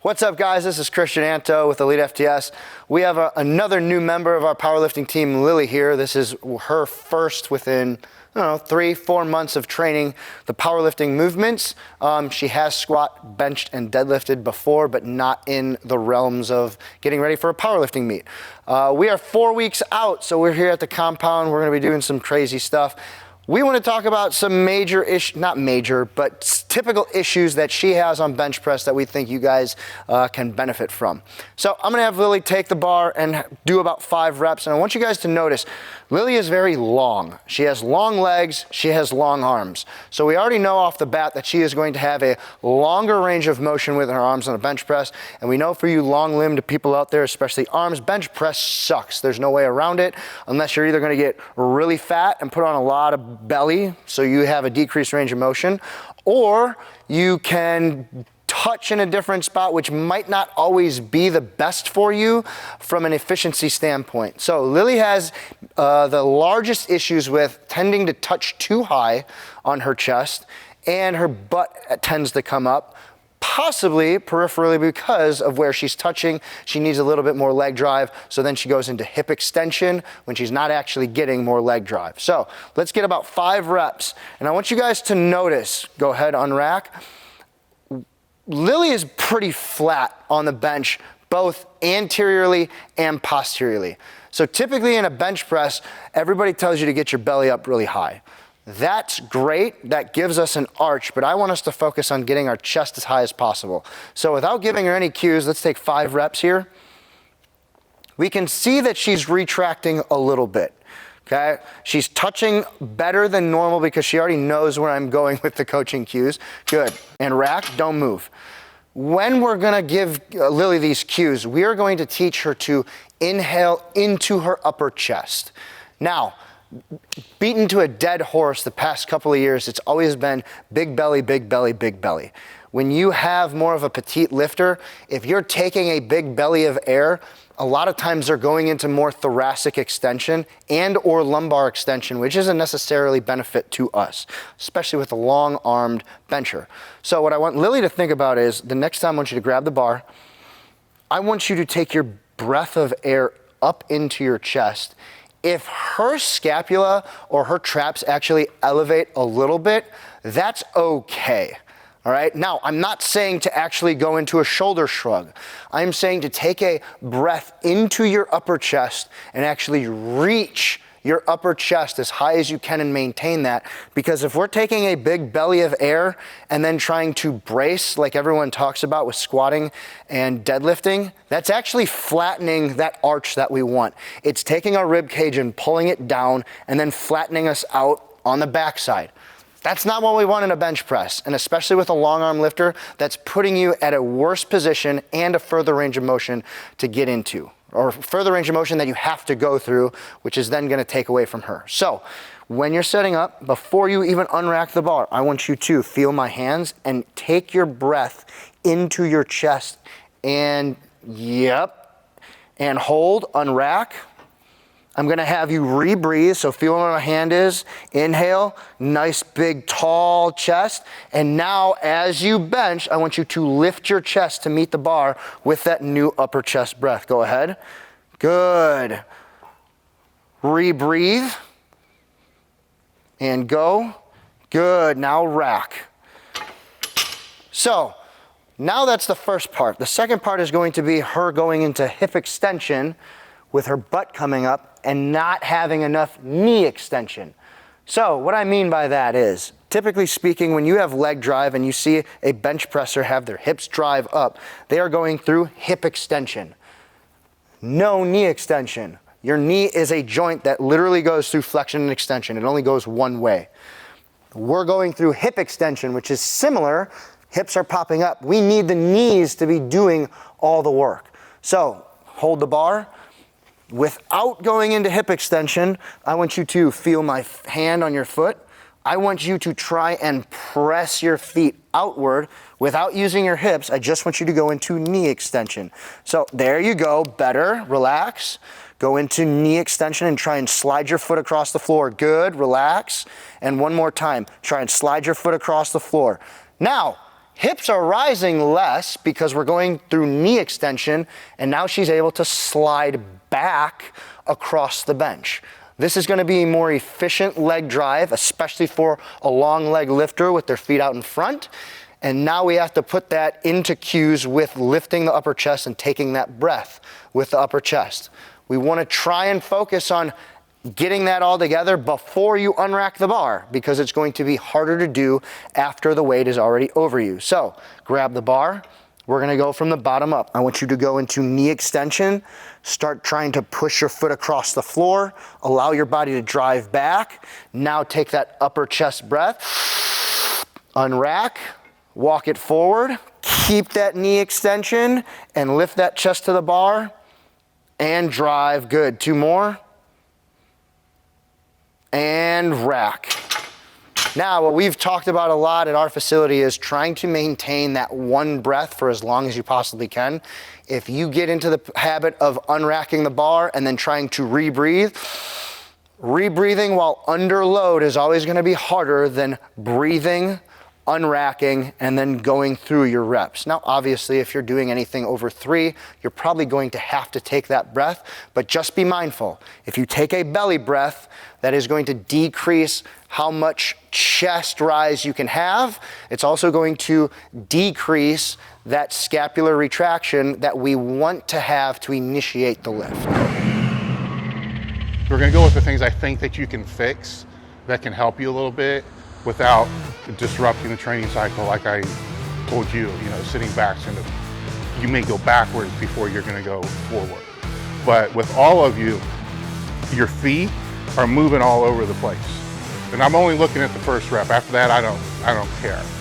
What's up, guys? This is Christian Anto with Elitefts. We have another new member of our powerlifting team, Lily, here. This is her first within, 3-4 months of training the powerlifting movements. She has squat, benched, and deadlifted before, but not in the realms of getting ready for a powerlifting meet. We are 4 weeks out, so we're here at the compound. We're going to be doing some crazy stuff. We want to talk about some major not major, but typical issues that she has on bench press that we think you guys can benefit from. So I'm going to have Lily take the bar and do about 5 reps. And I want you guys to notice, Lily is very long. She has long legs. She has long arms. So we already know off the bat that she is going to have a longer range of motion with her arms on a bench press. And we know for you long-limbed people out there, especially arms, bench press sucks. There's no way around it unless you're either going to get really fat and put on a lot of belly, so you have a decreased range of motion, or you can touch in a different spot, which might not always be the best for you from an efficiency standpoint. So Lily has the largest issues with tending to touch too high on her chest, and her butt tends to come up, possibly peripherally because of where she's touching. She needs a little bit more leg drive, so then she goes into hip extension when she's not actually getting more leg drive. So let's get about 5 reps, and I want you guys to notice, go ahead, unrack. Lily is pretty flat on the bench, both anteriorly and posteriorly. So typically in a bench press, everybody tells you to get your belly up really high. That's great, that gives us an arch, but I want us to focus on getting our chest as high as possible. So without giving her any cues, let's take 5 reps here. We can see that she's retracting a little bit, okay? She's touching better than normal because she already knows where I'm going with the coaching cues. Good, and rack, don't move. When we're gonna give Lily these cues, we are going to teach her to inhale into her upper chest. Now, beaten to a dead horse the past couple of years, it's always been big belly, big belly, big belly. When you have more of a petite lifter, if you're taking a big belly of air, a lot of times they're going into more thoracic extension and or lumbar extension, which isn't necessarily benefit to us, especially with a long-armed bencher. So what I want Lily to think about is, the next time I want you to grab the bar, I want you to take your breath of air up into your chest. If her scapula or her traps actually elevate a little bit, that's okay. All right, now I'm not saying to actually go into a shoulder shrug. I'm saying to take a breath into your upper chest and actually reach your upper chest as high as you can and maintain that. Because if we're taking a big belly of air and then trying to brace, like everyone talks about with squatting and deadlifting, that's actually flattening that arch that we want. It's taking our rib cage and pulling it down and then flattening us out on the backside. That's not what we want in a bench press, and especially with a long arm lifter, that's putting you at a worse position and a further range of motion to get into, or further range of motion that you have to go through, which is then going to take away from her. So when you're setting up, before you even unrack the bar, I want you to feel my hands and take your breath into your chest and and hold, unrack. I'm gonna have you rebreathe, so feel where my hand is. Inhale, nice big tall chest. And now as you bench, I want you to lift your chest to meet the bar with that new upper chest breath. Go ahead. Good. Rebreathe. And go. Good, now rack. So, now that's the first part. The second part is going to be her going into hip extension with her butt coming up and not having enough knee extension. So what I mean by that is, typically speaking, when you have leg drive and you see a bench presser have their hips drive up, they are going through hip extension. No knee extension. Your knee is a joint that literally goes through flexion and extension. It only goes one way. We're going through hip extension, which is similar. Hips are popping up. We need the knees to be doing all the work. So hold the bar. Without going into hip extension, I want you to feel my hand on your foot. I want you to try and press your feet outward without using your hips. I just want you to go into knee extension. So there you go, better, relax. Go into knee extension and try and slide your foot across the floor. Good, relax. And one more time, try and slide your foot across the floor. Now, Hips are rising less because we're going through knee extension, and now she's able to slide back across the bench. This is going to be a more efficient leg drive, especially for a long leg lifter with their feet out in front. And now we have to put that into cues with lifting the upper chest and taking that breath with the upper chest. We want to try and focus on getting that all together before you unrack the bar, because it's going to be harder to do after the weight is already over you. So grab the bar. We're going to go from the bottom up. I want you to go into knee extension. Start trying to push your foot across the floor. Allow your body to drive back. Now take that upper chest breath. Unrack. Walk it forward. Keep that knee extension and lift that chest to the bar and drive. Good. 2 more. And rack. Now, what we've talked about a lot at our facility is trying to maintain that one breath for as long as you possibly can. If you get into the habit of unracking the bar and then trying to rebreathing while under load is always going to be harder than breathing, unracking, and then going through your reps. Now, obviously, if you're doing anything over 3, you're probably going to have to take that breath, but just be mindful. If you take a belly breath, that is going to decrease how much chest rise you can have. It's also going to decrease that scapular retraction that we want to have to initiate the lift. We're going to go with the things I think that you can fix that can help you a little bit without disrupting the training cycle. Like I told you, sitting back, you may go backwards before you're going to go forward. But with all of you, your feet are moving all over the place. And I'm only looking at the first rep. After that, I don't care.